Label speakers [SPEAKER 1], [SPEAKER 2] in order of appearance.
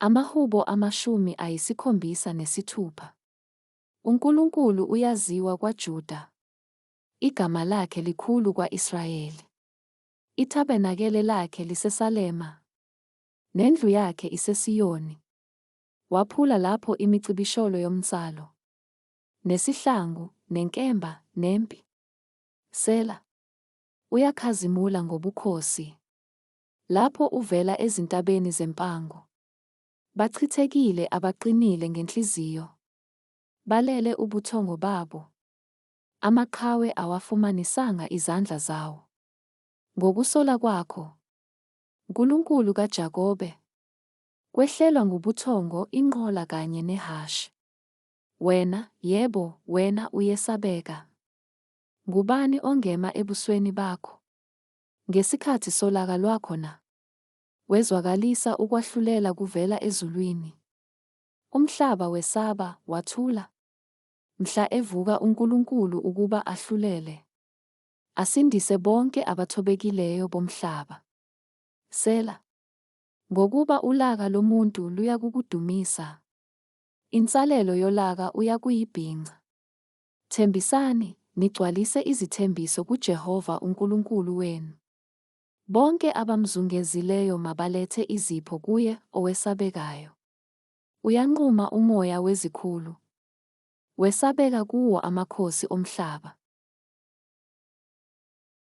[SPEAKER 1] Amahubo 76. uNkulunkulu uyaziwa kwaJuda. Igama lakhe likhulu kwa-Israyeli. Ithabenakele lakhe liseSalema, nendlu yakhe iseSiyoni. Waphula lapho imicibisholo yomnsalo, nesihlangu, nenkemba, nempi. Sela. Uyakhazimula ngobukhosi. Lapho uvela ezintabeni zempango. Bachithekile abaqinile ngenhliziyo. Balele ubuthongo babo. Amaqhawe awafumanisanga izandla zawo. Ngokusola kwakho, Nkulunkulu kaJakobe, kwehlelwa ngubuthongo inqola kanye nehhashi. Wena, yebo, wena uyesabeka. Ngubani ongema ebusweni bakho? Ngesikhathi solaka lwakho na? Wezwakalisa ukwahlulela kuvela ezulwini. Umhlaba wesaba, wathula. Mhla evuka uNkulunkulu ukuba ahlulele. Asindise bonke abathobekileyo bomhlaba. Sela. Ngokuba ulaka lomuntu luyakukudumisa. Insalelo yolaka uyakuyibhinca. Thembisani, nigcwalise izithembiso kuJehova uNkulunkulu wenu. Bonke abamzungezileyo mabalethe izipho kuye owesabekayo. Uyanquma umoya wezikhulu. Wesabeka kuwo amakhosi omhlaba.